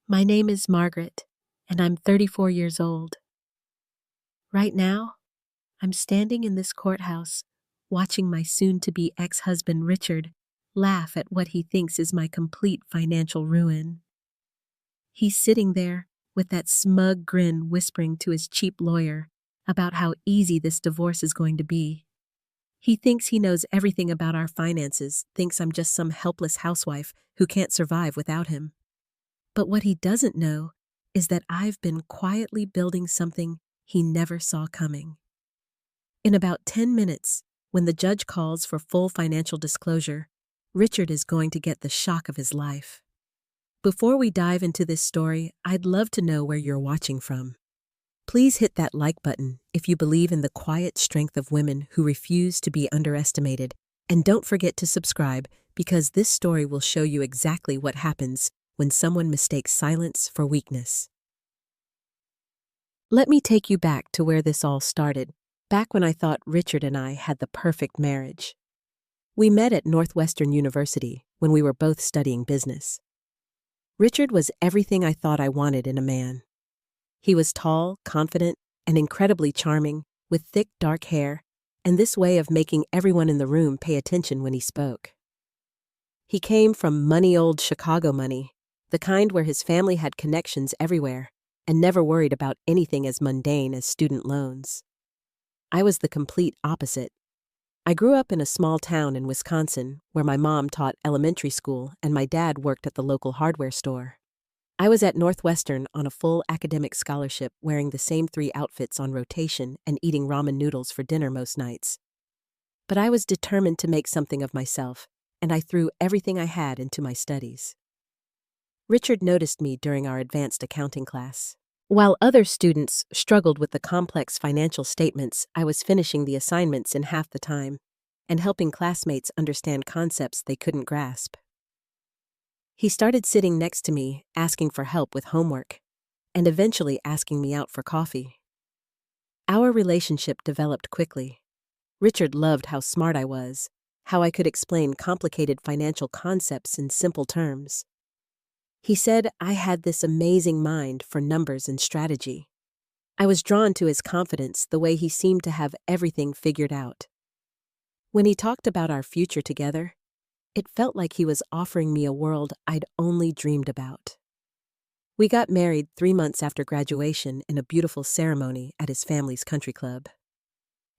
My name is Margaret, and I'm 34 years old. Right now, I'm standing in this courthouse, watching my soon-to-be ex-husband Richard laugh at what he thinks is my complete financial ruin. He's sitting there with that smug grin whispering to his cheap lawyer about how easy this divorce is going to be. He thinks he knows everything about our finances, thinks I'm just some helpless housewife who can't survive without him. But what he doesn't know is that I've been quietly building something he never saw coming. In about 10 minutes, when the judge calls for full financial disclosure, Richard is going to get the shock of his life. Before we dive into this story, I'd love to know where you're watching from. Please hit that like button if you believe in the quiet strength of women who refuse to be underestimated, and don't forget to subscribe because this story will show you exactly what happens when someone mistakes silence for weakness. Let me take you back to where this all started, back when I thought Richard and I had the perfect marriage. We met at Northwestern University when we were both studying business. Richard was everything I thought I wanted in a man. He was tall, confident, and incredibly charming, with thick, dark hair, and this way of making everyone in the room pay attention when he spoke. He came from money old Chicago money, the kind where his family had connections everywhere and never worried about anything as mundane as student loans. I was the complete opposite. I grew up in a small town in Wisconsin where my mom taught elementary school and my dad worked at the local hardware store. I was at Northwestern on a full academic scholarship, wearing the same 3 outfits on rotation and eating ramen noodles for dinner most nights. But I was determined to make something of myself, and I threw everything I had into my studies. Richard noticed me during our advanced accounting class. While other students struggled with the complex financial statements, I was finishing the assignments in half the time and helping classmates understand concepts they couldn't grasp. He started sitting next to me, asking for help with homework, and eventually asking me out for coffee. Our relationship developed quickly. Richard loved how smart I was, how I could explain complicated financial concepts in simple terms. He said I had this amazing mind for numbers and strategy. I was drawn to his confidence, the way he seemed to have everything figured out. When he talked about our future together, it felt like he was offering me a world I'd only dreamed about. We got married 3 months after graduation in a beautiful ceremony at his family's country club.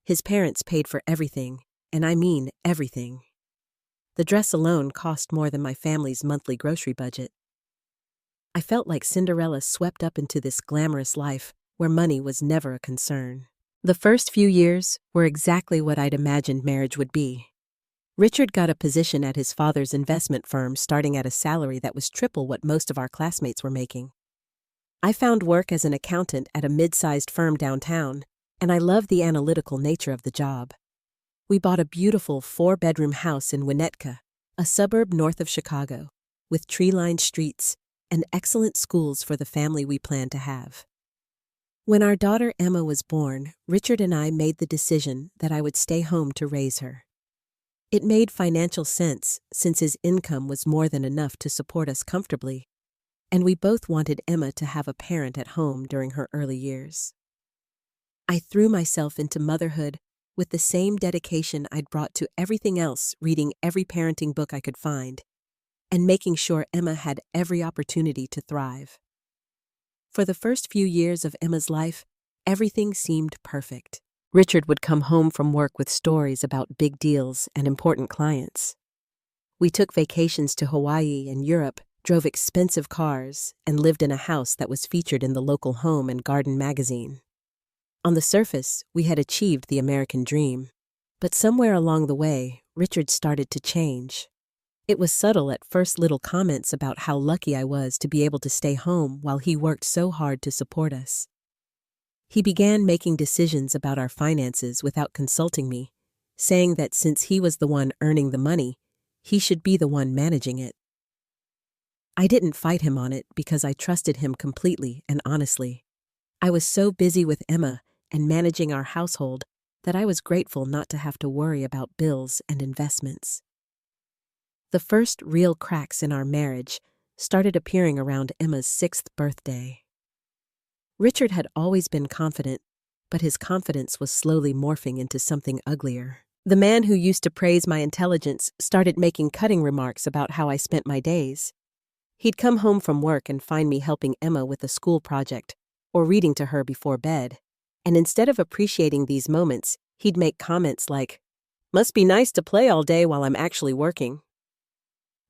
His parents paid for everything, and I mean everything. The dress alone cost more than my family's monthly grocery budget. I felt like Cinderella swept up into this glamorous life where money was never a concern. The first few years were exactly what I'd imagined marriage would be. Richard got a position at his father's investment firm, starting at a salary that was triple what most of our classmates were making. I found work as an accountant at a mid-sized firm downtown, and I loved the analytical nature of the job. We bought a beautiful 4-bedroom house in Winnetka, a suburb north of Chicago, with tree-lined streets and excellent schools for the family we planned to have. When our daughter Emma was born, Richard and I made the decision that I would stay home to raise her. It made financial sense since his income was more than enough to support us comfortably, and we both wanted Emma to have a parent at home during her early years. I threw myself into motherhood with the same dedication I'd brought to everything else, reading every parenting book I could find, and making sure Emma had every opportunity to thrive. For the first few years of Emma's life, everything seemed perfect. Richard would come home from work with stories about big deals and important clients. We took vacations to Hawaii and Europe, drove expensive cars, and lived in a house that was featured in the local Home and Garden magazine. On the surface, we had achieved the American dream, but somewhere along the way, Richard started to change. It was subtle at first, little comments about how lucky I was to be able to stay home while he worked so hard to support us. He began making decisions about our finances without consulting me, saying that since he was the one earning the money, he should be the one managing it. I didn't fight him on it because I trusted him completely and honestly. I was so busy with Emma and managing our household that I was grateful not to have to worry about bills and investments. The first real cracks in our marriage started appearing around Emma's 6th birthday. Richard had always been confident, but his confidence was slowly morphing into something uglier. The man who used to praise my intelligence started making cutting remarks about how I spent my days. He'd come home from work and find me helping Emma with a school project or reading to her before bed. And instead of appreciating these moments, he'd make comments like, "Must be nice to play all day while I'm actually working."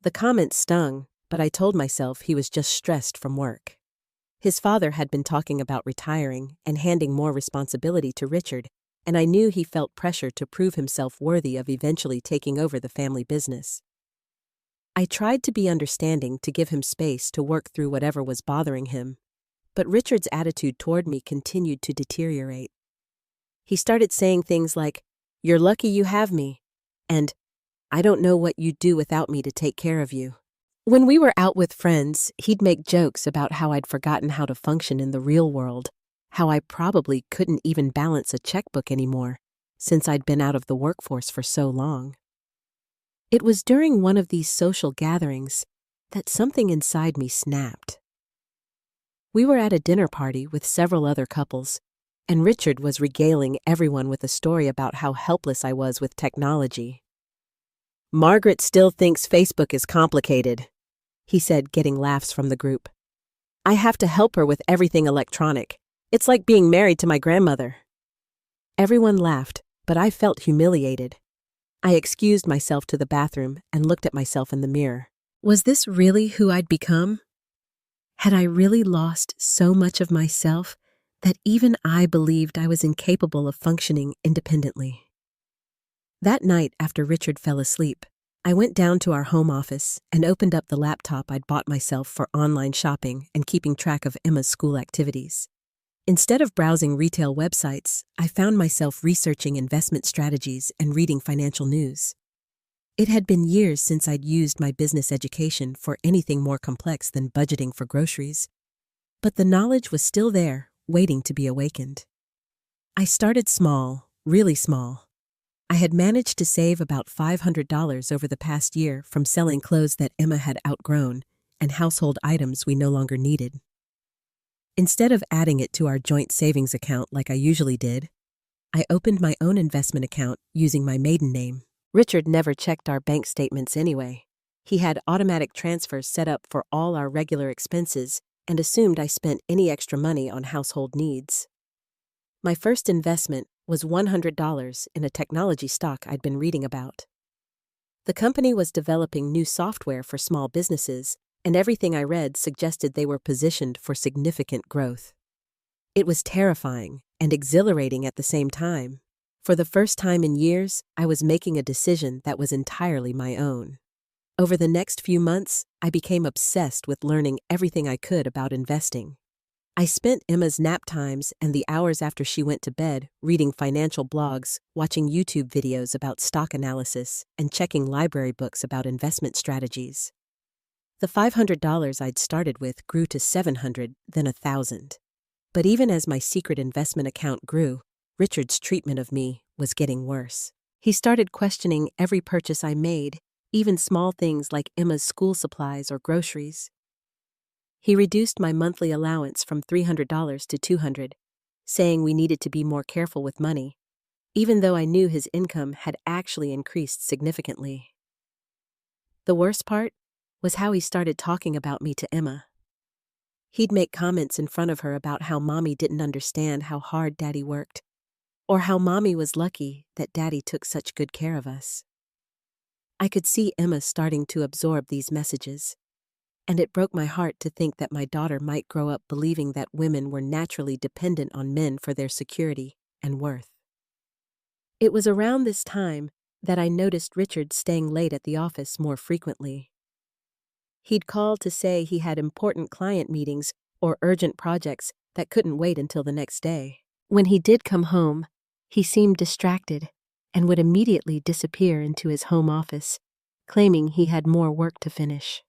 The comments stung, but I told myself he was just stressed from work. His father had been talking about retiring and handing more responsibility to Richard, and I knew he felt pressure to prove himself worthy of eventually taking over the family business. I tried to be understanding to give him space to work through whatever was bothering him, but Richard's attitude toward me continued to deteriorate. He started saying things like, "You're lucky you have me," and "I don't know what you'd do without me to take care of you." When we were out with friends, he'd make jokes about how I'd forgotten how to function in the real world, how I probably couldn't even balance a checkbook anymore, since I'd been out of the workforce for so long. It was during one of these social gatherings that something inside me snapped. We were at a dinner party with several other couples, and Richard was regaling everyone with a story about how helpless I was with technology. "Margaret still thinks Facebook is complicated," he said, getting laughs from the group. "I have to help her with everything electronic. It's like being married to my grandmother." Everyone laughed, but I felt humiliated. I excused myself to the bathroom and looked at myself in the mirror. Was this really who I'd become? Had I really lost so much of myself that even I believed I was incapable of functioning independently? That night, after Richard fell asleep, I went down to our home office and opened up the laptop I'd bought myself for online shopping and keeping track of Emma's school activities. Instead of browsing retail websites, I found myself researching investment strategies and reading financial news. It had been years since I'd used my business education for anything more complex than budgeting for groceries, but the knowledge was still there, waiting to be awakened. I started small, really small. I had managed to save about $500 over the past year from selling clothes that Emma had outgrown and household items we no longer needed. Instead of adding it to our joint savings account like I usually did, I opened my own investment account using my maiden name. Richard never checked our bank statements anyway. He had automatic transfers set up for all our regular expenses and assumed I spent any extra money on household needs. My first investment was $100 in a technology stock I'd been reading about. The company was developing new software for small businesses, and everything I read suggested they were positioned for significant growth. It was terrifying and exhilarating at the same time. For the first time in years, I was making a decision that was entirely my own. Over the next few months, I became obsessed with learning everything I could about investing. I spent Emma's nap times and the hours after she went to bed reading financial blogs, watching YouTube videos about stock analysis, and checking library books about investment strategies. The $500 I'd started with grew to $700, then $1,000. But even as my secret investment account grew, Richard's treatment of me was getting worse. He started questioning every purchase I made, even small things like Emma's school supplies or groceries. He reduced my monthly allowance from $300 to $200, saying we needed to be more careful with money, even though I knew his income had actually increased significantly. The worst part was how he started talking about me to Emma. He'd make comments in front of her about how Mommy didn't understand how hard Daddy worked, or how Mommy was lucky that Daddy took such good care of us. I could see Emma starting to absorb these messages, and it broke my heart to think that my daughter might grow up believing that women were naturally dependent on men for their security and worth. It was around this time that I noticed Richard staying late at the office more frequently. He'd call to say he had important client meetings or urgent projects that couldn't wait until the next day. When he did come home, he seemed distracted and would immediately disappear into his home office, claiming he had more work to finish.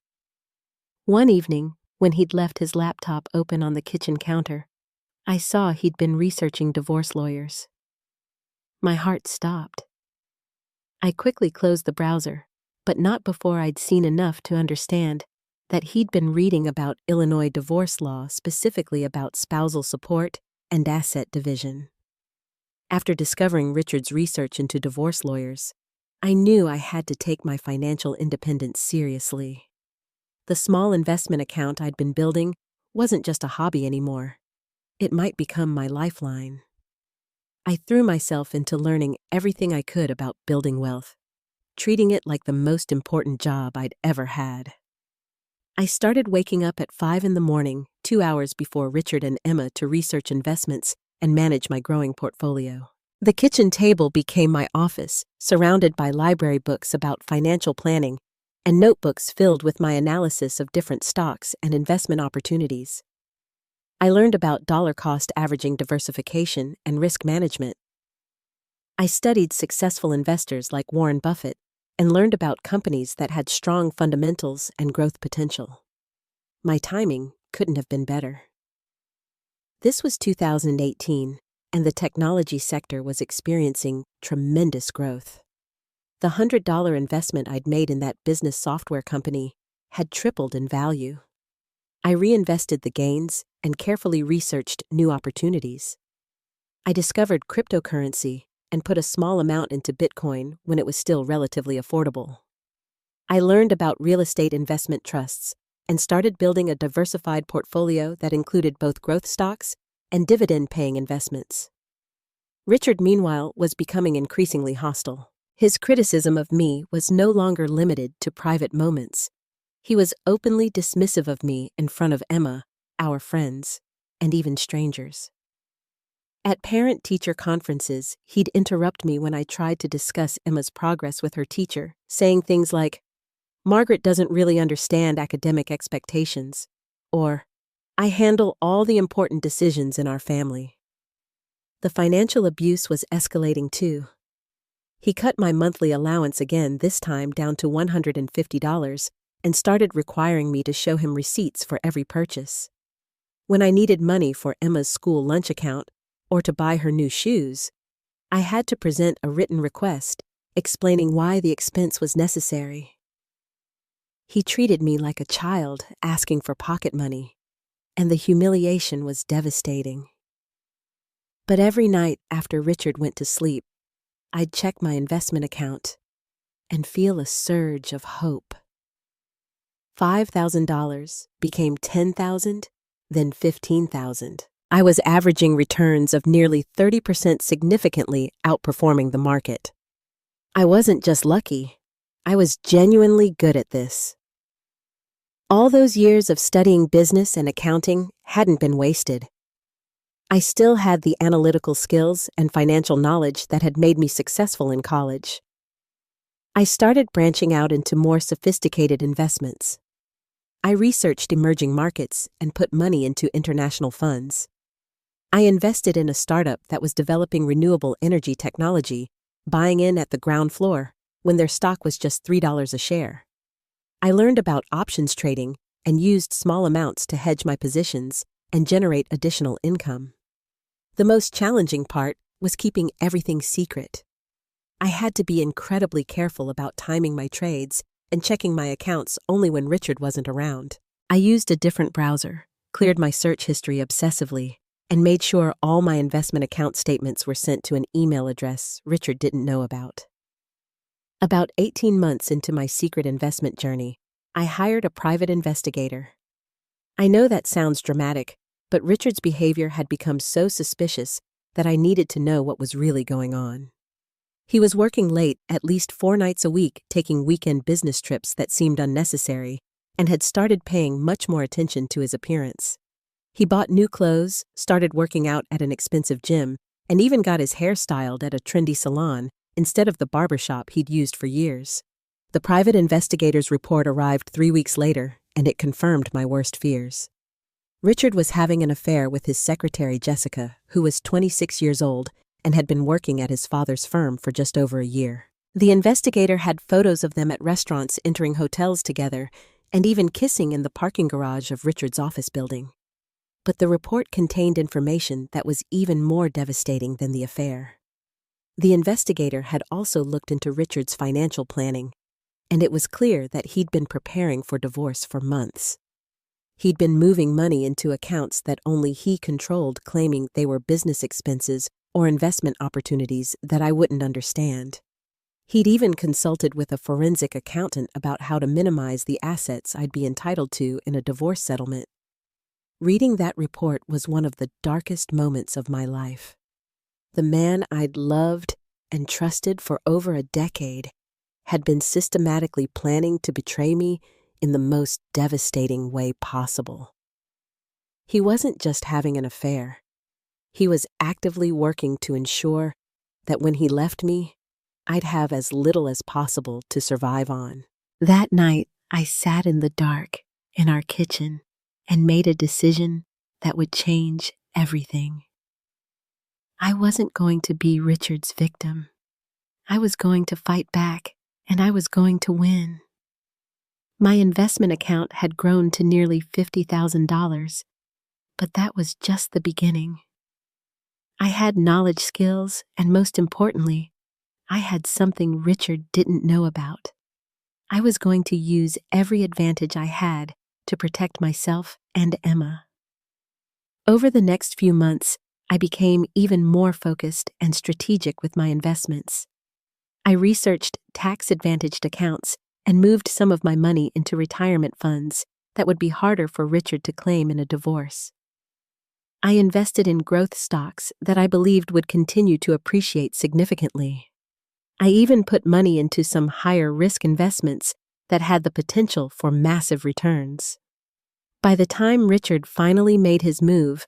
One evening, when he'd left his laptop open on the kitchen counter, I saw he'd been researching divorce lawyers. My heart stopped. I quickly closed the browser, but not before I'd seen enough to understand that he'd been reading about Illinois divorce law, specifically about spousal support and asset division. After discovering Richard's research into divorce lawyers, I knew I had to take my financial independence seriously. The small investment account I'd been building wasn't just a hobby anymore. It might become my lifeline. I threw myself into learning everything I could about building wealth, treating it like the most important job I'd ever had. I started waking up at 5 in the morning, 2 hours before Richard and Emma, to research investments and manage my growing portfolio. The kitchen table became my office, surrounded by library books about financial planning and notebooks filled with my analysis of different stocks and investment opportunities. I learned about dollar-cost averaging, diversification, and risk management. I studied successful investors like Warren Buffett and learned about companies that had strong fundamentals and growth potential. My timing couldn't have been better. This was 2018, and the technology sector was experiencing tremendous growth. The $100 investment I'd made in that business software company had tripled in value. I reinvested the gains and carefully researched new opportunities. I discovered cryptocurrency and put a small amount into Bitcoin when it was still relatively affordable. I learned about real estate investment trusts and started building a diversified portfolio that included both growth stocks and dividend-paying investments. Richard, meanwhile, was becoming increasingly hostile. His criticism of me was no longer limited to private moments. He was openly dismissive of me in front of Emma, our friends, and even strangers. At parent-teacher conferences, he'd interrupt me when I tried to discuss Emma's progress with her teacher, saying things like, "Margaret doesn't really understand academic expectations," or, "I handle all the important decisions in our family." The financial abuse was escalating too. He cut my monthly allowance again, this time down to $150, and started requiring me to show him receipts for every purchase. When I needed money for Emma's school lunch account or to buy her new shoes, I had to present a written request explaining why the expense was necessary. He treated me like a child asking for pocket money, and the humiliation was devastating. But every night after Richard went to sleep, I'd check my investment account and feel a surge of hope. $5,000 became $10,000, then $15,000. I was averaging returns of nearly 30%, significantly outperforming the market. I wasn't just lucky, I was genuinely good at this. All those years of studying business and accounting hadn't been wasted. I still had the analytical skills and financial knowledge that had made me successful in college. I started branching out into more sophisticated investments. I researched emerging markets and put money into international funds. I invested in a startup that was developing renewable energy technology, buying in at the ground floor when their stock was just $3 a share. I learned about options trading and used small amounts to hedge my positions and generate additional income. The most challenging part was keeping everything secret. I had to be incredibly careful about timing my trades and checking my accounts only when Richard wasn't around. I used a different browser, cleared my search history obsessively, and made sure all my investment account statements were sent to an email address Richard didn't know about. About 18 months into my secret investment journey, I hired a private investigator. I know that sounds dramatic, but Richard's behavior had become so suspicious that I needed to know what was really going on. He was working late at least 4 nights a week, taking weekend business trips that seemed unnecessary, and had started paying much more attention to his appearance. He bought new clothes, started working out at an expensive gym, and even got his hair styled at a trendy salon instead of the barbershop he'd used for years. The private investigator's report arrived 3 weeks later, and it confirmed my worst fears. Richard was having an affair with his secretary Jessica, who was 26 years old and had been working at his father's firm for just over a year. The investigator had photos of them at restaurants, entering hotels together, and even kissing in the parking garage of Richard's office building. But the report contained information that was even more devastating than the affair. The investigator had also looked into Richard's financial planning and it was clear that he'd been preparing for divorce for months. He'd been moving money into accounts that only he controlled, claiming they were business expenses or investment opportunities that I wouldn't understand. He'd even consulted with a forensic accountant about how to minimize the assets I'd be entitled to in a divorce settlement. Reading that report was one of the darkest moments of my life. The man I'd loved and trusted for over a decade had been systematically planning to betray me in the most devastating way possible. He wasn't just having an affair. He was actively working to ensure that when he left me, I'd have as little as possible to survive on. That night, I sat in the dark in our kitchen and made a decision that would change everything. I wasn't going to be Richard's victim. I was going to fight back, and I was going to win. My investment account had grown to nearly $50,000, but that was just the beginning. I had knowledge, skills, and most importantly, I had something Richard didn't know about. I was going to use every advantage I had to protect myself and Emma. Over the next few months, I became even more focused and strategic with my investments. I researched tax-advantaged accounts and moved some of my money into retirement funds that would be harder for Richard to claim in a divorce. I invested in growth stocks that I believed would continue to appreciate significantly. I even put money into some higher-risk investments that had the potential for massive returns. By the time Richard finally made his move,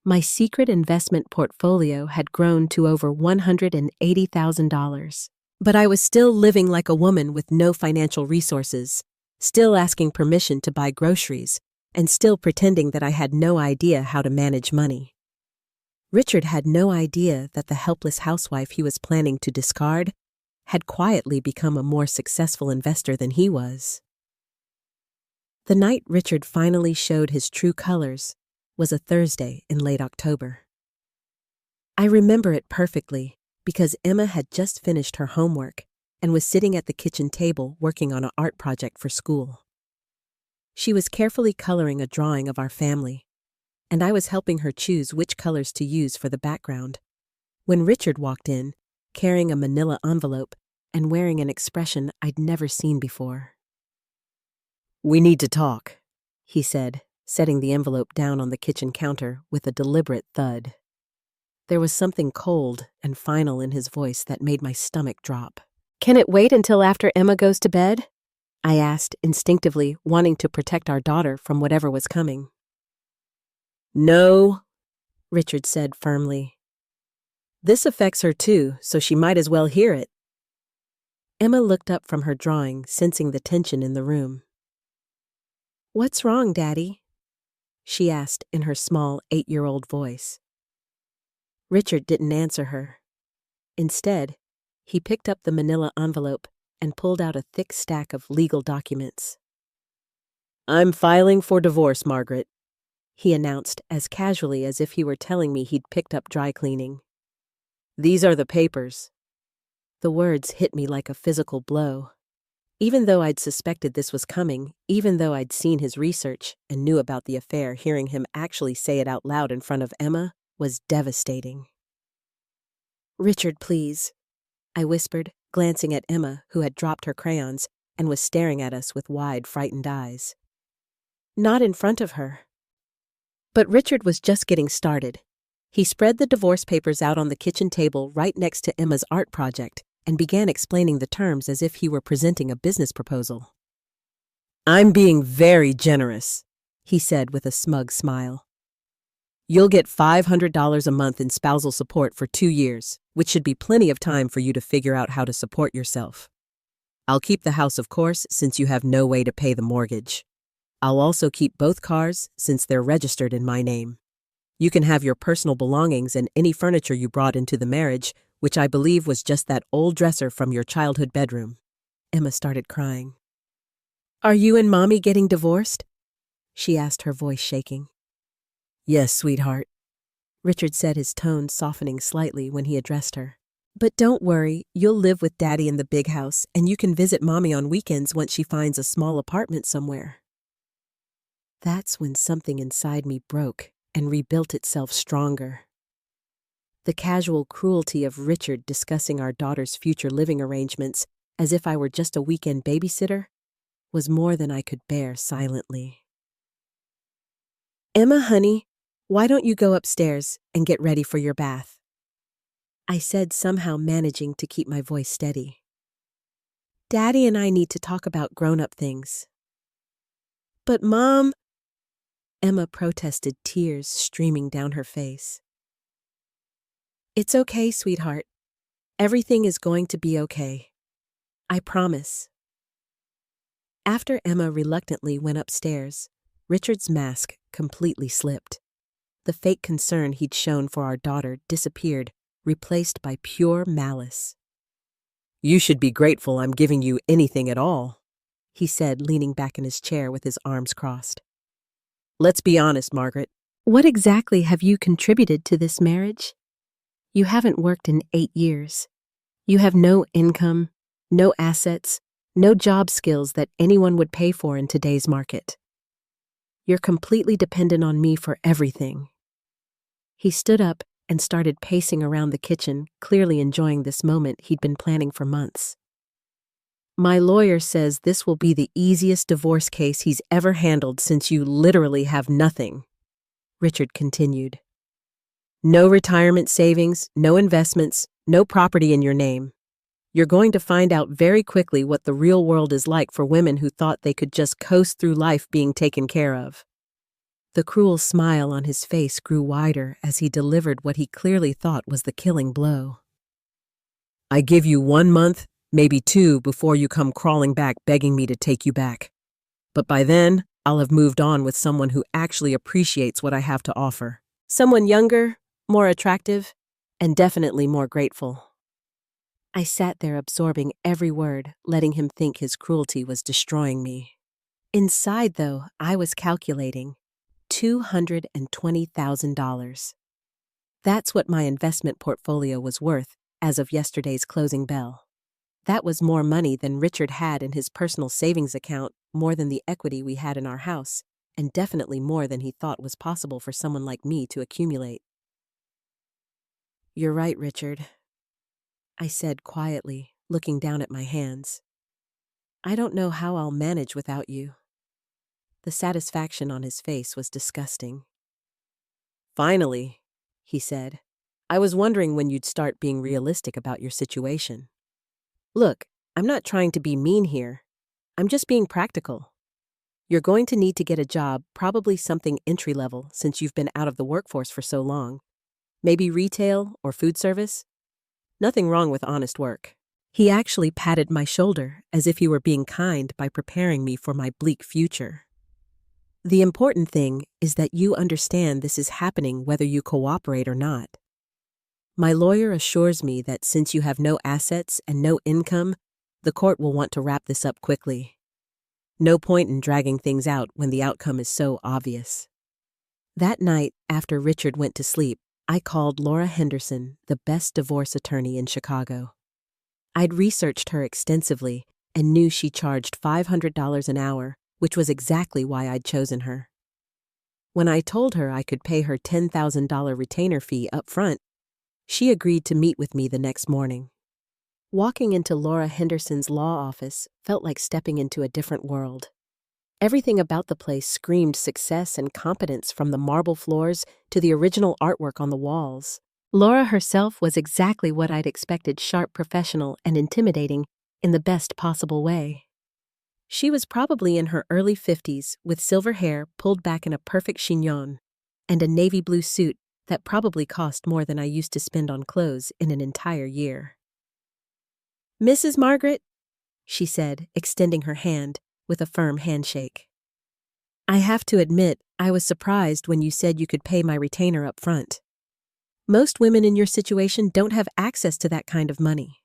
my secret investment portfolio had grown to over $180,000. But I was still living like a woman with no financial resources, still asking permission to buy groceries, and still pretending that I had no idea how to manage money. Richard had no idea that the helpless housewife he was planning to discard had quietly become a more successful investor than he was. The night Richard finally showed his true colors was a Thursday in late October. I remember it perfectly because Emma had just finished her homework and was sitting at the kitchen table working on an art project for school. She was carefully coloring a drawing of our family, and I was helping her choose which colors to use for the background, when Richard walked in, carrying a manila envelope and wearing an expression I'd never seen before. "We need to talk," he said, setting the envelope down on the kitchen counter with a deliberate thud. There was something cold and final in his voice that made my stomach drop. "Can it wait until after Emma goes to bed?" I asked, instinctively wanting to protect our daughter from whatever was coming. "No," Richard said firmly. "This affects her too, so she might as well hear it." Emma looked up from her drawing, sensing the tension in the room. "What's wrong, Daddy?" she asked in her small 8-year-old voice. Richard didn't answer her. Instead, he picked up the manila envelope and pulled out a thick stack of legal documents. "I'm filing for divorce, Margaret," he announced as casually as if he were telling me he'd picked up dry cleaning. "These are the papers." The words hit me like a physical blow. Even though I'd suspected this was coming, even though I'd seen his research and knew about the affair, hearing him actually say it out loud in front of Emma was devastating. "Richard, please," I whispered, glancing at Emma, who had dropped her crayons and was staring at us with wide, frightened eyes. "Not in front of her." But Richard was just getting started. He spread the divorce papers out on the kitchen table right next to Emma's art project and began explaining the terms as if he were presenting a business proposal. "I'm being very generous," he said with a smug smile. "You'll get $500 a month in spousal support for 2 years, which should be plenty of time for you to figure out how to support yourself. I'll keep the house, of course, since you have no way to pay the mortgage. I'll also keep both cars since they're registered in my name. You can have your personal belongings and any furniture you brought into the marriage, which I believe was just that old dresser from your childhood bedroom." Emma started crying. "Are you and Mommy getting divorced?" she asked, her voice shaking. "Yes, sweetheart," Richard said, his tone softening slightly when he addressed her. But don't worry, you'll live with Daddy in the big house, and you can visit Mommy on weekends once she finds a small apartment somewhere. That's when something inside me broke and rebuilt itself stronger. The casual cruelty of Richard discussing our daughter's future living arrangements as if I were just a weekend babysitter was more than I could bear silently. "Emma, honey, why don't you go upstairs and get ready for your bath?" I said, somehow managing to keep my voice steady. "Daddy and I need to talk about grown-up things." "But Mom," Emma protested, tears streaming down her face. "It's okay, sweetheart. Everything is going to be okay. I promise." After Emma reluctantly went upstairs, Richard's mask completely slipped. The fake concern he'd shown for our daughter disappeared, replaced by pure malice. "You should be grateful I'm giving you anything at all," he said, leaning back in his chair with his arms crossed. "Let's be honest, Margaret. What exactly have you contributed to this marriage? You haven't worked in 8 years. You have no income, no assets, no job skills that anyone would pay for in today's market. You're completely dependent on me for everything." He stood up and started pacing around the kitchen, clearly enjoying this moment he'd been planning for months. "My lawyer says this will be the easiest divorce case he's ever handled since you literally have nothing," Richard continued. "No retirement savings, no investments, no property in your name. You're going to find out very quickly what the real world is like for women who thought they could just coast through life being taken care of." The cruel smile on his face grew wider as he delivered what he clearly thought was the killing blow. "I give you 1 month, maybe 2, before you come crawling back begging me to take you back. But by then, I'll have moved on with someone who actually appreciates what I have to offer. Someone younger, more attractive, and definitely more grateful." I sat there absorbing every word, letting him think his cruelty was destroying me. Inside, though, I was calculating $220,000. That's what my investment portfolio was worth as of yesterday's closing bell. That was more money than Richard had in his personal savings account, more than the equity we had in our house, and definitely more than he thought was possible for someone like me to accumulate. "You're right, Richard," I said quietly, looking down at my hands. "I don't know how I'll manage without you." The satisfaction on his face was disgusting. "Finally," he said. "I was wondering when you'd start being realistic about your situation. Look, I'm not trying to be mean here. I'm just being practical. You're going to need to get a job, probably something entry-level since you've been out of the workforce for so long. Maybe retail or food service. Nothing wrong with honest work." He actually patted my shoulder as if he were being kind by preparing me for my bleak future. "The important thing is that you understand this is happening whether you cooperate or not. My lawyer assures me that since you have no assets and no income, the court will want to wrap this up quickly. No point in dragging things out when the outcome is so obvious." That night, after Richard went to sleep, I called Laura Henderson, the best divorce attorney in Chicago. I'd researched her extensively and knew she charged $500 an hour, which was exactly why I'd chosen her. When I told her I could pay her $10,000 retainer fee up front, she agreed to meet with me the next morning. Walking into Laura Henderson's law office felt like stepping into a different world. Everything about the place screamed success and competence, from the marble floors to the original artwork on the walls. Laura herself was exactly what I'd expected: sharp, professional, and intimidating in the best possible way. She was probably in her early 50s, with silver hair pulled back in a perfect chignon, and a navy blue suit that probably cost more than I used to spend on clothes in an entire year. "Mrs. Margaret," she said, extending her hand with a firm handshake. "I have to admit, I was surprised when you said you could pay my retainer up front. Most women in your situation don't have access to that kind of money."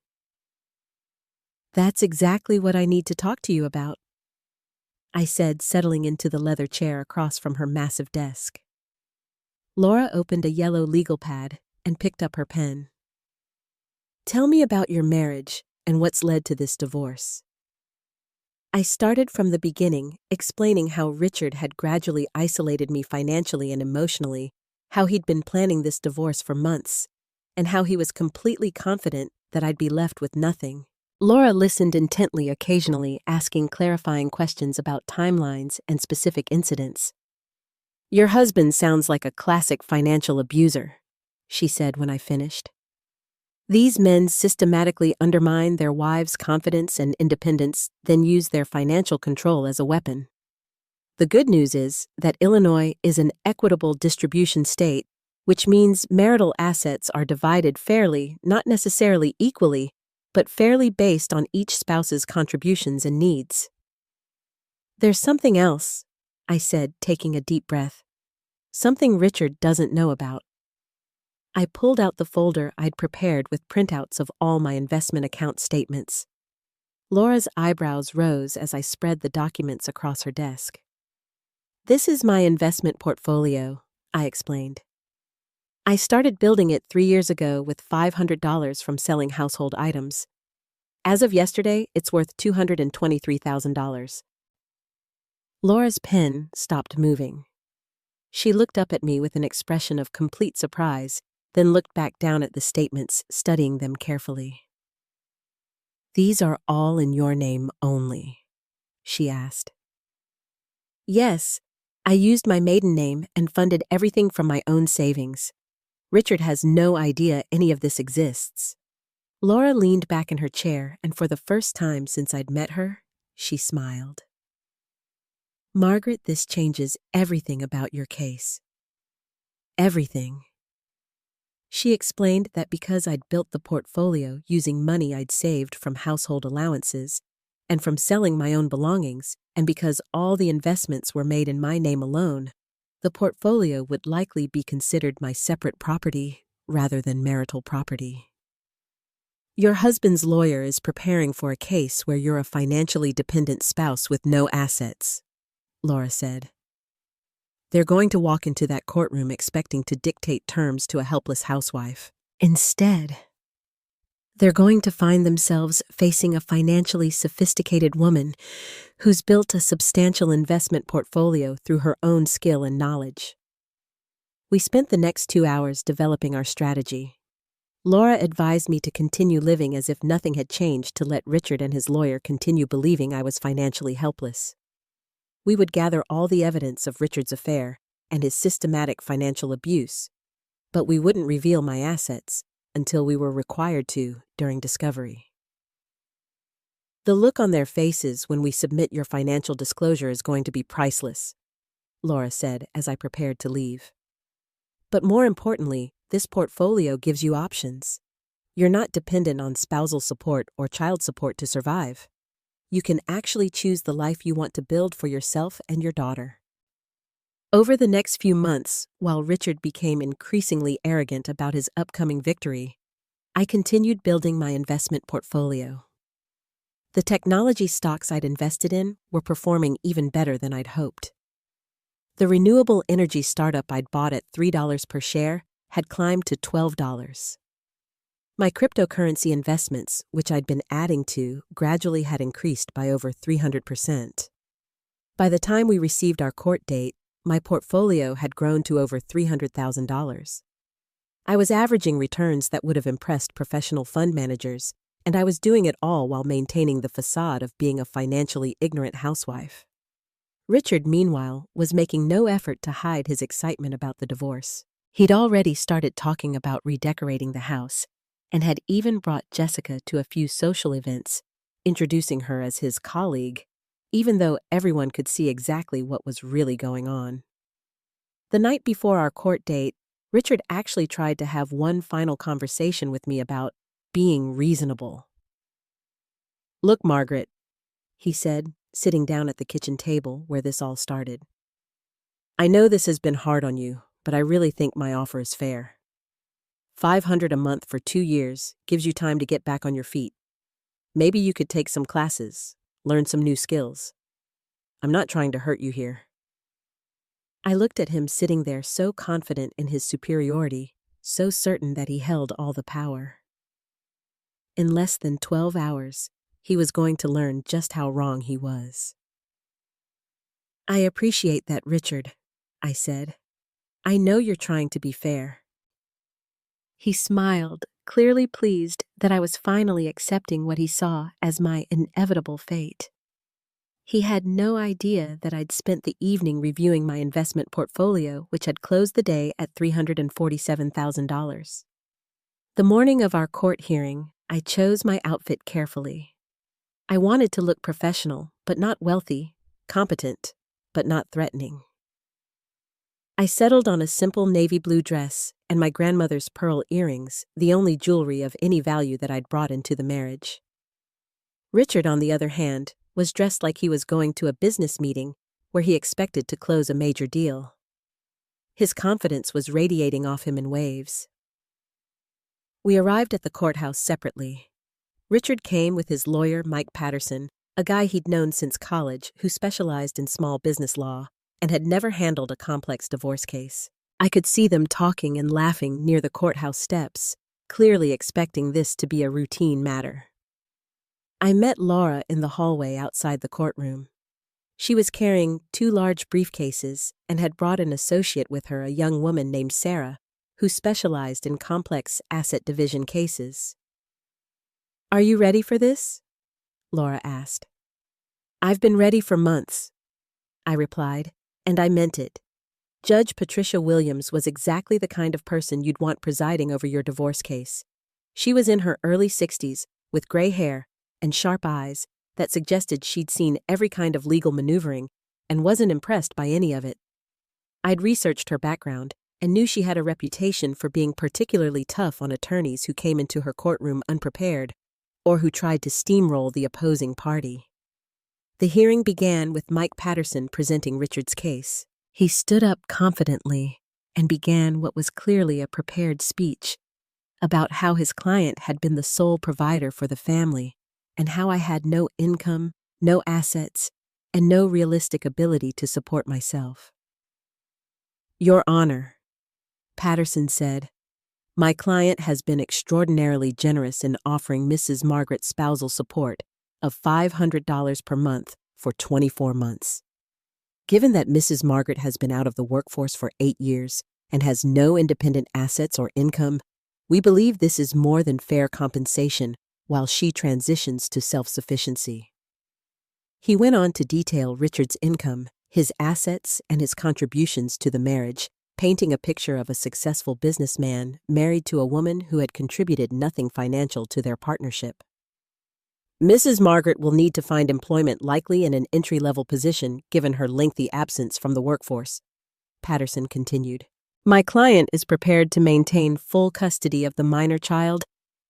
"That's exactly what I need to talk to you about," I said, settling into the leather chair across from her massive desk. Laura opened a yellow legal pad and picked up her pen. Tell me about your marriage and what's led to this divorce. I started from the beginning, explaining how Richard had gradually isolated me financially and emotionally, how he'd been planning this divorce for months, and how he was completely confident that I'd be left with nothing. Laura listened intently, occasionally asking clarifying questions about timelines and specific incidents. Your husband sounds like a classic financial abuser, she said when I finished. These men systematically undermine their wives' confidence and independence, then use their financial control as a weapon. The good news is that Illinois is an equitable distribution state, which means marital assets are divided fairly, not necessarily equally, but fairly based on each spouse's contributions and needs. There's something else, I said, taking a deep breath. Something Richard doesn't know about. I pulled out the folder I'd prepared with printouts of all my investment account statements. Laura's eyebrows rose as I spread the documents across her desk. This is my investment portfolio, I explained. I started building it 3 years ago with $500 from selling household items. As of yesterday, it's worth $223,000. Laura's pen stopped moving. She looked up at me with an expression of complete surprise, then looked back down at the statements, studying them carefully. These are all in your name only, she asked. Yes, I used my maiden name and funded everything from my own savings. Richard has no idea any of this exists. Laura leaned back in her chair, and for the first time since I'd met her, she smiled. Margaret, this changes everything about your case. Everything. She explained that because I'd built the portfolio using money I'd saved from household allowances and from selling my own belongings, and because all the investments were made in my name alone, the portfolio would likely be considered my separate property rather than marital property. Your husband's lawyer is preparing for a case where you're a financially dependent spouse with no assets, Laura said. They're going to walk into that courtroom expecting to dictate terms to a helpless housewife. Instead, they're going to find themselves facing a financially sophisticated woman who's built a substantial investment portfolio through her own skill and knowledge. We spent the next 2 hours developing our strategy. Laura advised me to continue living as if nothing had changed, to let Richard and his lawyer continue believing I was financially helpless. We would gather all the evidence of Richard's affair and his systematic financial abuse, but we wouldn't reveal my assets until we were required to during discovery. The look on their faces when we submit your financial disclosure is going to be priceless, Laura said as I prepared to leave. But more importantly, this portfolio gives you options. You're not dependent on spousal support or child support to survive. You can actually choose the life you want to build for yourself and your daughter. Over the next few months, while Richard became increasingly arrogant about his upcoming victory, I continued building my investment portfolio. The technology stocks I'd invested in were performing even better than I'd hoped. The renewable energy startup I'd bought at $3 per share had climbed to $12. My cryptocurrency investments, which I'd been adding to, gradually had increased by over 300%. By the time we received our court date, my portfolio had grown to over $300,000. I was averaging returns that would have impressed professional fund managers, and I was doing it all while maintaining the facade of being a financially ignorant housewife. Richard, meanwhile, was making no effort to hide his excitement about the divorce. He'd already started talking about redecorating the house, and had even brought Jessica to a few social events, introducing her as his colleague, even though everyone could see exactly what was really going on. The night before our court date, Richard actually tried to have one final conversation with me about being reasonable. Look, Margaret, he said, sitting down at the kitchen table where this all started. I know this has been hard on you, but I really think my offer is fair. $500 a month for 2 years gives you time to get back on your feet. Maybe you could take some classes, learn some new skills. I'm not trying to hurt you here. I looked at him sitting there so confident in his superiority, so certain that he held all the power. In less than 12 hours, he was going to learn just how wrong he was. "I appreciate that, Richard," I said. "I know you're trying to be fair." He smiled, clearly pleased that I was finally accepting what he saw as my inevitable fate. He had no idea that I'd spent the evening reviewing my investment portfolio, which had closed the day at $347,000. The morning of our court hearing, I chose my outfit carefully. I wanted to look professional, but not wealthy, competent, but not threatening. I settled on a simple navy blue dress and my grandmother's pearl earrings, the only jewelry of any value that I'd brought into the marriage. Richard, on the other hand, was dressed like he was going to a business meeting where he expected to close a major deal. His confidence was radiating off him in waves. We arrived at the courthouse separately. Richard came with his lawyer, Mike Patterson, a guy he'd known since college who specialized in small business law and had never handled a complex divorce case. I could see them talking and laughing near the courthouse steps, clearly expecting this to be a routine matter. I met Laura in the hallway outside the courtroom. She was carrying 2 large briefcases and had brought an associate with her, a young woman named Sarah, who specialized in complex asset division cases. "Are you ready for this?" Laura asked. "I've been ready for months," I replied, and I meant it. Judge Patricia Williams was exactly the kind of person you'd want presiding over your divorce case. She was in her early 60s, with gray hair and sharp eyes that suggested she'd seen every kind of legal maneuvering and wasn't impressed by any of it. I'd researched her background and knew she had a reputation for being particularly tough on attorneys who came into her courtroom unprepared or who tried to steamroll the opposing party. The hearing began with Mike Patterson presenting Richard's case. He stood up confidently and began what was clearly a prepared speech about how his client had been the sole provider for the family and how I had no income, no assets, and no realistic ability to support myself. "Your Honor," Patterson said, "my client has been extraordinarily generous in offering Mrs. Margaret spousal support of $500 per month for 24 months. Given that Mrs. Margaret has been out of the workforce for 8 years and has no independent assets or income, we believe this is more than fair compensation while she transitions to self-sufficiency." He went on to detail Richard's income, his assets, and his contributions to the marriage, painting a picture of a successful businessman married to a woman who had contributed nothing financial to their partnership. "Mrs. Margaret will need to find employment likely in an entry-level position given her lengthy absence from the workforce," Patterson continued. "My client is prepared to maintain full custody of the minor child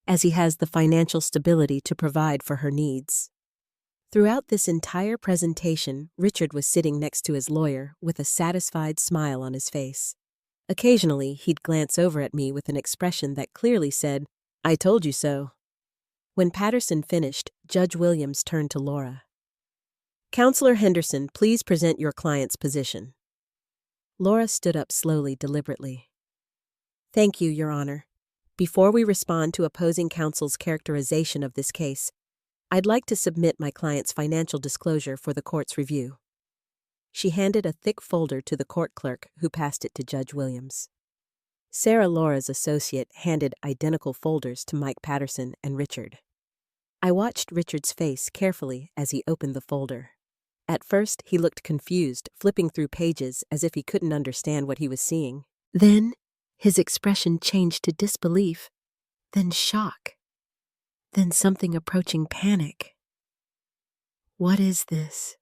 as he has the financial stability to provide for her needs." Throughout this entire presentation, Richard was sitting next to his lawyer with a satisfied smile on his face. Occasionally, he'd glance over at me with an expression that clearly said, "I told you so." When Patterson finished, Judge Williams turned to Laura. "Counselor Henderson, please present your client's position." Laura stood up slowly, deliberately. "Thank you, Your Honor. Before we respond to opposing counsel's characterization of this case, I'd like to submit my client's financial disclosure for the court's review." She handed a thick folder to the court clerk, who passed it to Judge Williams. Sarah, Laura's associate, handed identical folders to Mike Patterson and Richard. I watched Richard's face carefully as he opened the folder. At first, he looked confused, flipping through pages as if he couldn't understand what he was seeing. Then, his expression changed to disbelief, then shock, then something approaching panic. "What is this?"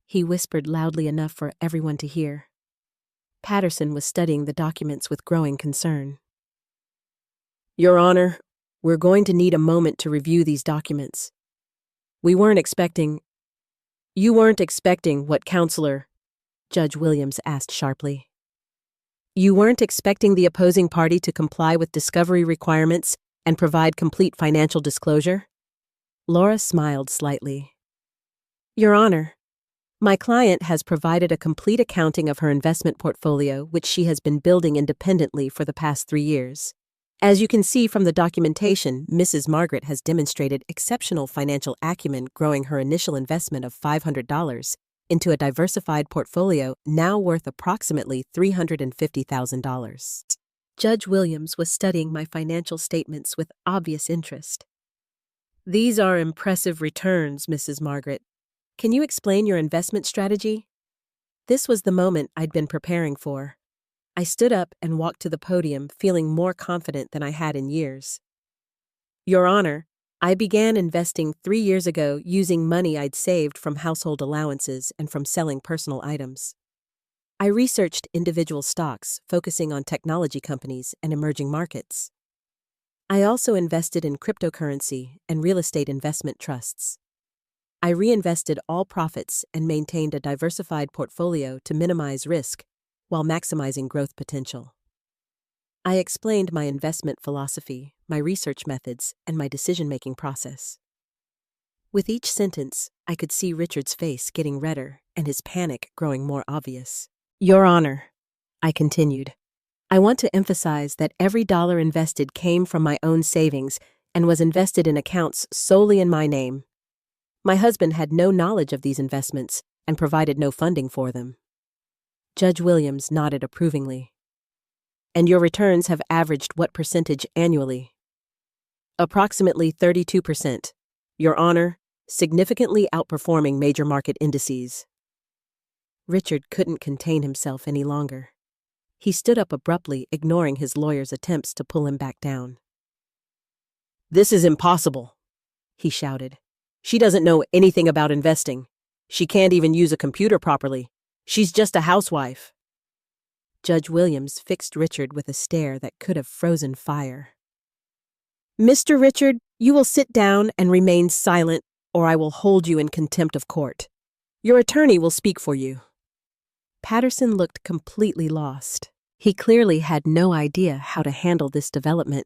he whispered loudly enough for everyone to hear. Patterson was studying the documents with growing concern. "Your Honor, we're going to need a moment to review these documents. You weren't expecting what, Counselor?" Judge Williams asked sharply. "You weren't expecting the opposing party to comply with discovery requirements and provide complete financial disclosure?" Laura smiled slightly. "Your Honor, my client has provided a complete accounting of her investment portfolio, which she has been building independently for the past 3 years. As you can see from the documentation, Mrs. Margaret has demonstrated exceptional financial acumen, growing her initial investment of $500 into a diversified portfolio now worth approximately $350,000. Judge Williams was studying my financial statements with obvious interest. "These are impressive returns, Mrs. Margaret. Can you explain your investment strategy?" This was the moment I'd been preparing for. I stood up and walked to the podium, feeling more confident than I had in years. "Your Honor, I began investing 3 years ago using money I'd saved from household allowances and from selling personal items. I researched individual stocks, focusing on technology companies and emerging markets. I also invested in cryptocurrency and real estate investment trusts. I reinvested all profits and maintained a diversified portfolio to minimize risk while maximizing growth potential." I explained my investment philosophy, my research methods, and my decision-making process. With each sentence, I could see Richard's face getting redder and his panic growing more obvious. "Your Honor," I continued, "I want to emphasize that every dollar invested came from my own savings and was invested in accounts solely in my name. My husband had no knowledge of these investments and provided no funding for them." Judge Williams nodded approvingly. "And your returns have averaged what percentage annually?" "Approximately 32%, Your Honor, significantly outperforming major market indices." Richard couldn't contain himself any longer. He stood up abruptly, ignoring his lawyer's attempts to pull him back down. "This is impossible," he shouted. "She doesn't know anything about investing. She can't even use a computer properly. She's just a housewife." Judge Williams fixed Richard with a stare that could have frozen fire. "Mr. Richard, you will sit down and remain silent, or I will hold you in contempt of court. Your attorney will speak for you." Patterson looked completely lost. He clearly had no idea how to handle this development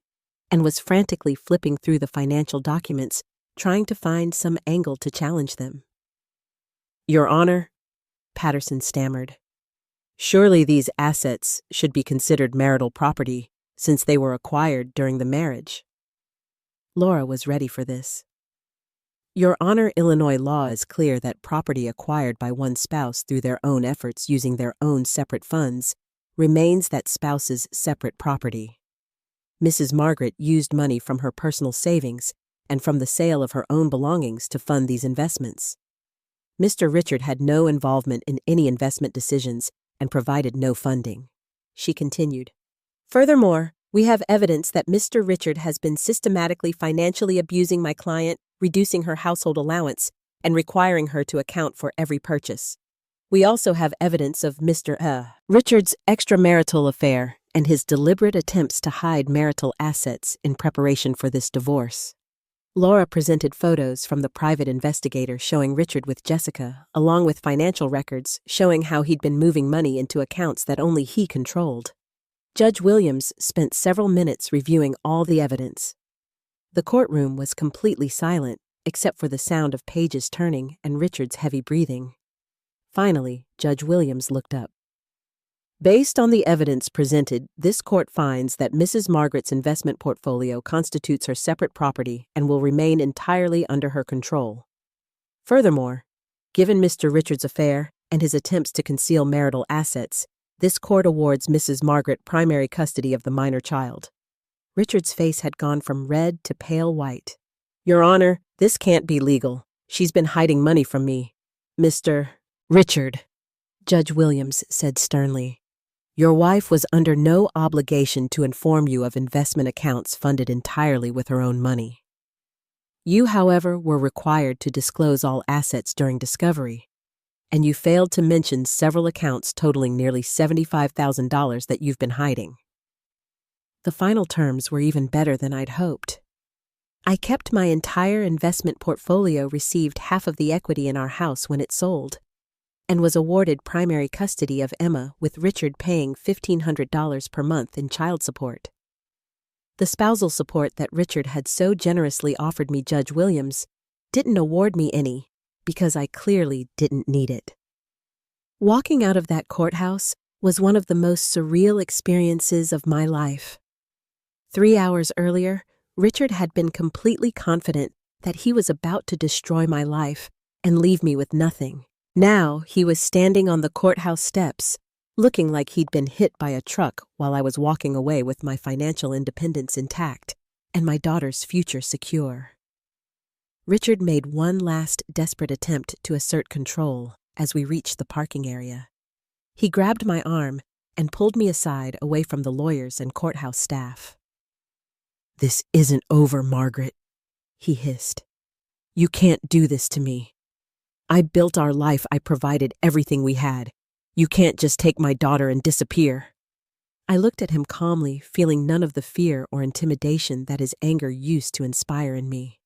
and was frantically flipping through the financial documents, trying to find some angle to challenge them. "Your Honor," Patterson stammered, "surely these assets should be considered marital property since they were acquired during the marriage." Laura was ready for this. "Your Honor, Illinois law is clear that property acquired by one spouse through their own efforts using their own separate funds remains that spouse's separate property. Mrs. Margaret used money from her personal savings and from the sale of her own belongings to fund these investments. Mr. Richard had no involvement in any investment decisions and provided no funding." She continued, "Furthermore, we have evidence that Mr. Richard has been systematically financially abusing my client, reducing her household allowance, and requiring her to account for every purchase. We also have evidence of Mr. Richard's extramarital affair and his deliberate attempts to hide marital assets in preparation for this divorce." Laura presented photos from the private investigator showing Richard with Jessica, along with financial records showing how he'd been moving money into accounts that only he controlled. Judge Williams spent several minutes reviewing all the evidence. The courtroom was completely silent, except for the sound of pages turning and Richard's heavy breathing. Finally, Judge Williams looked up. "Based on the evidence presented, this court finds that Mrs. Margaret's investment portfolio constitutes her separate property and will remain entirely under her control. Furthermore, given Mr. Richard's affair and his attempts to conceal marital assets, this court awards Mrs. Margaret primary custody of the minor child." Richard's face had gone from red to pale white. "Your Honor, this can't be legal. She's been hiding money from me. Mr. Richard," Judge Williams said sternly, "your wife was under no obligation to inform you of investment accounts funded entirely with her own money. You, however, were required to disclose all assets during discovery, and you failed to mention several accounts totaling nearly $75,000 that you've been hiding." The final terms were even better than I'd hoped. I kept my entire investment portfolio, received half of the equity in our house when it sold, and was awarded primary custody of Emma, with Richard paying $1,500 per month in child support. The spousal support that Richard had so generously offered me, Judge Williams didn't award me any because I clearly didn't need it. Walking out of that courthouse was one of the most surreal experiences of my life. 3 hours earlier, Richard had been completely confident that he was about to destroy my life and leave me with nothing. Now he was standing on the courthouse steps, looking like he'd been hit by a truck while I was walking away with my financial independence intact and my daughter's future secure. Richard made one last desperate attempt to assert control as we reached the parking area. He grabbed my arm and pulled me aside away from the lawyers and courthouse staff. "This isn't over, Margaret," he hissed. "You can't do this to me. I built our life. I provided everything we had. You can't just take my daughter and disappear." I looked at him calmly, feeling none of the fear or intimidation that his anger used to inspire in me.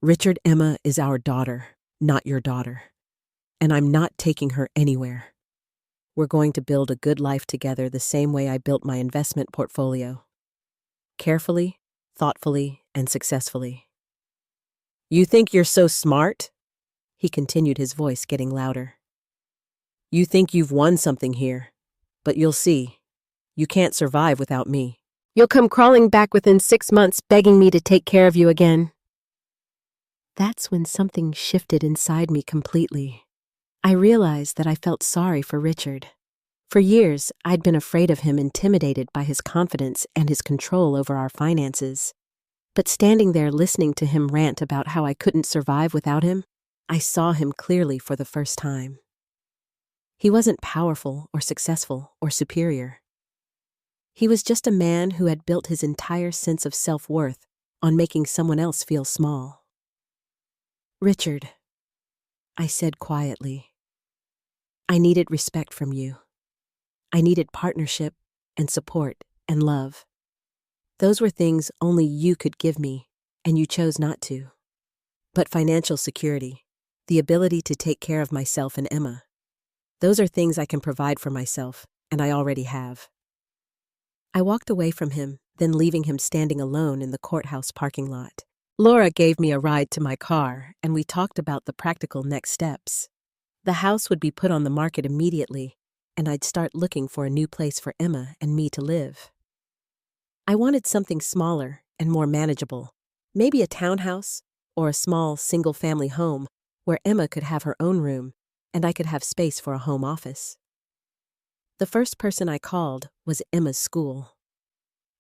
"Richard, Emma is our daughter, not your daughter. And I'm not taking her anywhere. We're going to build a good life together the same way I built my investment portfolio. Carefully, thoughtfully, and successfully." "You think you're so smart?" He continued, his voice getting louder. "You think you've won something here, but you'll see. You can't survive without me. You'll come crawling back within 6 months begging me to take care of you again." That's when something shifted inside me completely. I realized that I felt sorry for Richard. For years, I'd been afraid of him, intimidated by his confidence and his control over our finances. But standing there listening to him rant about how I couldn't survive without him, I saw him clearly for the first time. He wasn't powerful or successful or superior. He was just a man who had built his entire sense of self-worth on making someone else feel small. "Richard," I said quietly, "I needed respect from you. I needed partnership and support and love. Those were things only you could give me, and you chose not to. But financial security, the ability to take care of myself and Emma, those are things I can provide for myself, and I already have." I walked away from him, then leaving him standing alone in the courthouse parking lot. Laura gave me a ride to my car, and we talked about the practical next steps. The house would be put on the market immediately, and I'd start looking for a new place for Emma and me to live. I wanted something smaller and more manageable, maybe a townhouse or a small single-family home where Emma could have her own room and I could have space for a home office. The first person I called was Emma's school.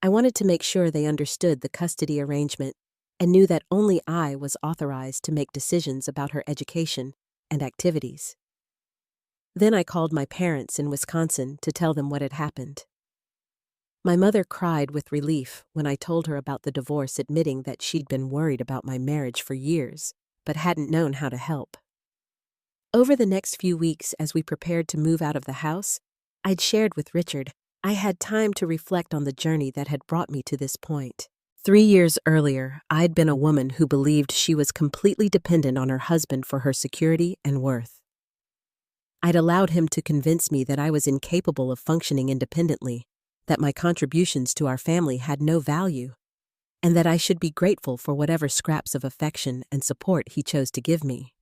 I wanted to make sure they understood the custody arrangement and knew that only I was authorized to make decisions about her education and activities. Then I called my parents in Wisconsin to tell them what had happened. My mother cried with relief when I told her about the divorce, admitting that she'd been worried about my marriage for years, but hadn't known how to help. Over the next few weeks, as we prepared to move out of the house, I'd shared with Richard I had time to reflect on the journey that had brought me to this point. 3 years earlier, I'd been a woman who believed she was completely dependent on her husband for her security and worth. I'd allowed him to convince me that I was incapable of functioning independently, that my contributions to our family had no value, and that I should be grateful for whatever scraps of affection and support he chose to give me.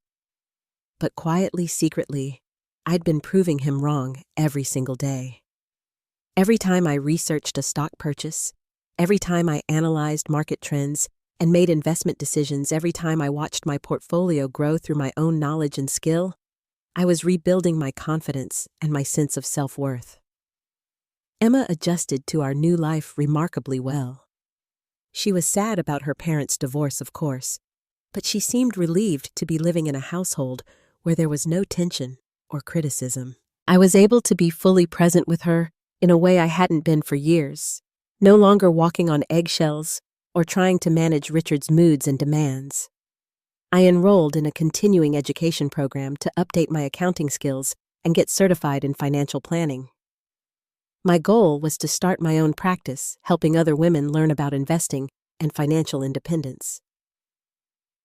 But quietly, secretly, I'd been proving him wrong every single day. Every time I researched a stock purchase, every time I analyzed market trends and made investment decisions, every time I watched my portfolio grow through my own knowledge and skill, I was rebuilding my confidence and my sense of self-worth. Emma adjusted to our new life remarkably well. She was sad about her parents' divorce, of course, but she seemed relieved to be living in a household where there was no tension or criticism. I was able to be fully present with her in a way I hadn't been for years, no longer walking on eggshells or trying to manage Richard's moods and demands. I enrolled in a continuing education program to update my accounting skills and get certified in financial planning. My goal was to start my own practice, helping other women learn about investing and financial independence.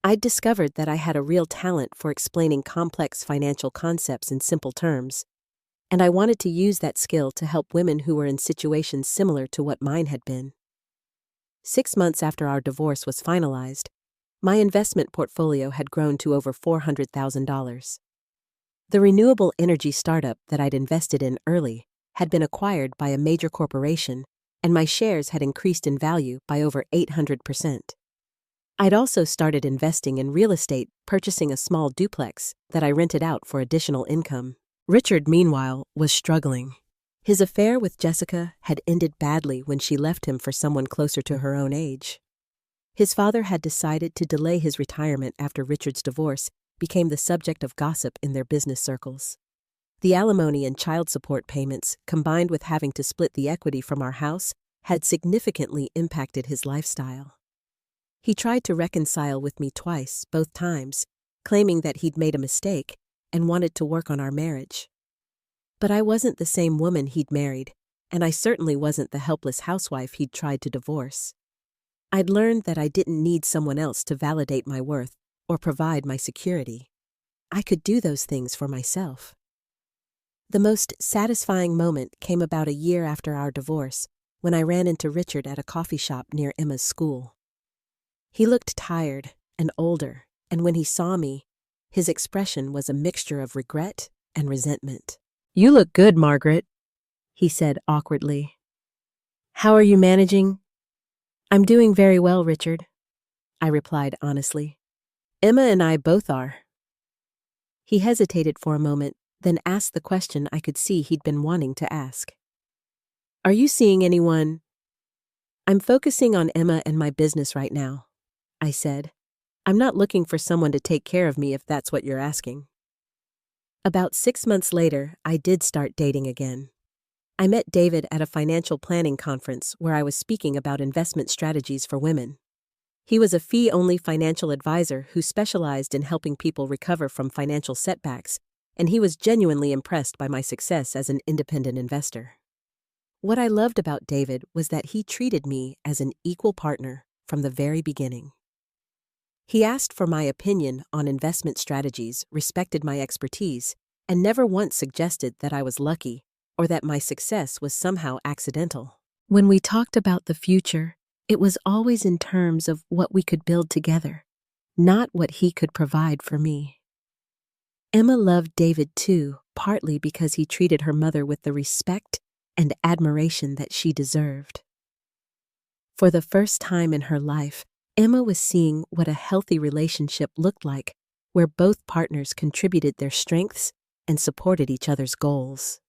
I'd discovered that I had a real talent for explaining complex financial concepts in simple terms, and I wanted to use that skill to help women who were in situations similar to what mine had been. 6 months after our divorce was finalized, my investment portfolio had grown to over $400,000. The renewable energy startup that I'd invested in early had been acquired by a major corporation, and my shares had increased in value by over 800%. I'd also started investing in real estate, purchasing a small duplex that I rented out for additional income. Richard, meanwhile, was struggling. His affair with Jessica had ended badly when she left him for someone closer to her own age. His father had decided to delay his retirement after Richard's divorce became the subject of gossip in their business circles. The alimony and child support payments, combined with having to split the equity from our house, had significantly impacted his lifestyle. He tried to reconcile with me twice, both times, claiming that he'd made a mistake and wanted to work on our marriage. But I wasn't the same woman he'd married, and I certainly wasn't the helpless housewife he'd tried to divorce. I'd learned that I didn't need someone else to validate my worth or provide my security. I could do those things for myself. The most satisfying moment came about a year after our divorce, when I ran into Richard at a coffee shop near Emma's school. He looked tired and older, and when he saw me, his expression was a mixture of regret and resentment. "You look good, Margaret," he said awkwardly. "How are you managing?" "I'm doing very well, Richard," I replied honestly. "Emma and I both are." He hesitated for a moment, then asked the question I could see he'd been wanting to ask. "Are you seeing anyone?" "I'm focusing on Emma and my business right now," I said. "I'm not looking for someone to take care of me if that's what you're asking." About 6 months later, I did start dating again. I met David at a financial planning conference where I was speaking about investment strategies for women. He was a fee-only financial advisor who specialized in helping people recover from financial setbacks, and he was genuinely impressed by my success as an independent investor. What I loved about David was that he treated me as an equal partner from the very beginning. He asked for my opinion on investment strategies, respected my expertise, and never once suggested that I was lucky or that my success was somehow accidental. When we talked about the future, it was always in terms of what we could build together, not what he could provide for me. Emma loved David too, partly because he treated her mother with the respect and admiration that she deserved. For the first time in her life, Emma was seeing what a healthy relationship looked like, where both partners contributed their strengths and supported each other's goals.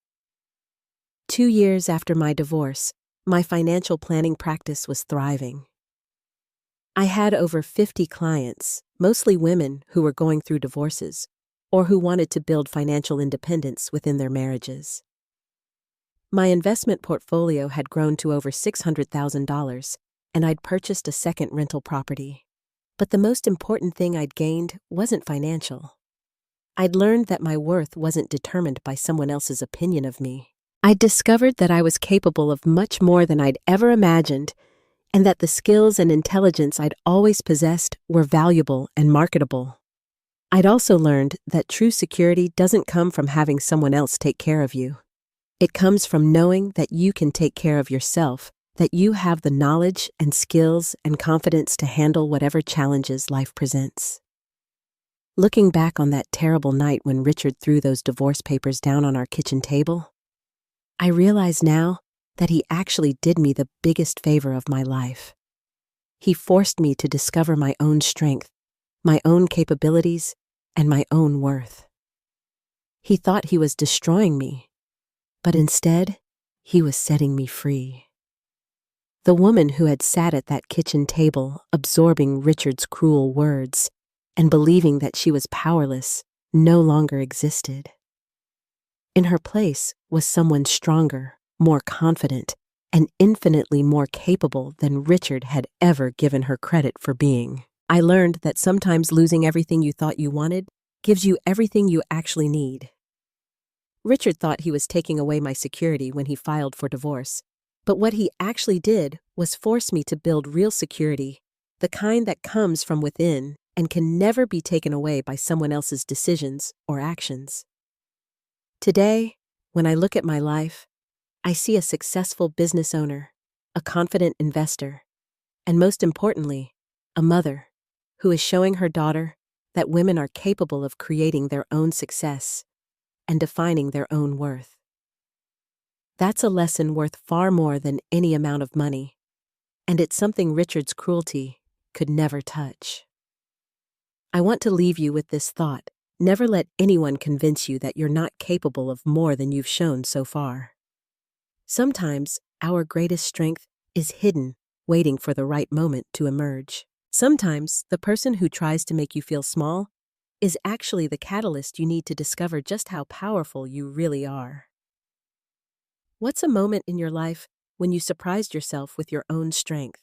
2 years after my divorce, my financial planning practice was thriving. I had over 50 clients, mostly women who were going through divorces or who wanted to build financial independence within their marriages. My investment portfolio had grown to over $600,000, and I'd purchased a second rental property. But the most important thing I'd gained wasn't financial. I'd learned that my worth wasn't determined by someone else's opinion of me. I'd discovered that I was capable of much more than I'd ever imagined, and that the skills and intelligence I'd always possessed were valuable and marketable. I'd also learned that true security doesn't come from having someone else take care of you. It comes from knowing that you can take care of yourself, that you have the knowledge and skills and confidence to handle whatever challenges life presents. Looking back on that terrible night when Richard threw those divorce papers down on our kitchen table, I realize now that he actually did me the biggest favor of my life. He forced me to discover my own strength, my own capabilities, and my own worth. He thought he was destroying me, but instead, he was setting me free. The woman who had sat at that kitchen table, absorbing Richard's cruel words and believing that she was powerless, no longer existed. In her place was someone stronger, more confident, and infinitely more capable than Richard had ever given her credit for being. I learned that sometimes losing everything you thought you wanted gives you everything you actually need. Richard thought he was taking away my security when he filed for divorce, but what he actually did was force me to build real security, the kind that comes from within and can never be taken away by someone else's decisions or actions. Today, when I look at my life, I see a successful business owner, a confident investor, and most importantly, a mother who is showing her daughter that women are capable of creating their own success and defining their own worth. That's a lesson worth far more than any amount of money. And it's something Richard's cruelty could never touch. I want to leave you with this thought. Never let anyone convince you that you're not capable of more than you've shown so far. Sometimes, our greatest strength is hidden, waiting for the right moment to emerge. Sometimes, the person who tries to make you feel small is actually the catalyst you need to discover just how powerful you really are. What's a moment in your life when you surprised yourself with your own strength?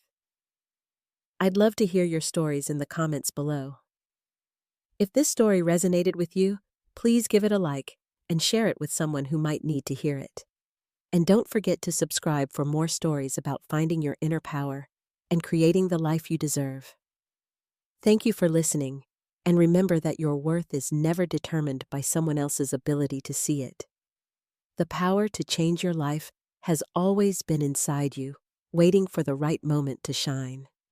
I'd love to hear your stories in the comments below. If this story resonated with you, please give it a like and share it with someone who might need to hear it. And don't forget to subscribe for more stories about finding your inner power and creating the life you deserve. Thank you for listening, and remember that your worth is never determined by someone else's ability to see it. The power to change your life has always been inside you, waiting for the right moment to shine.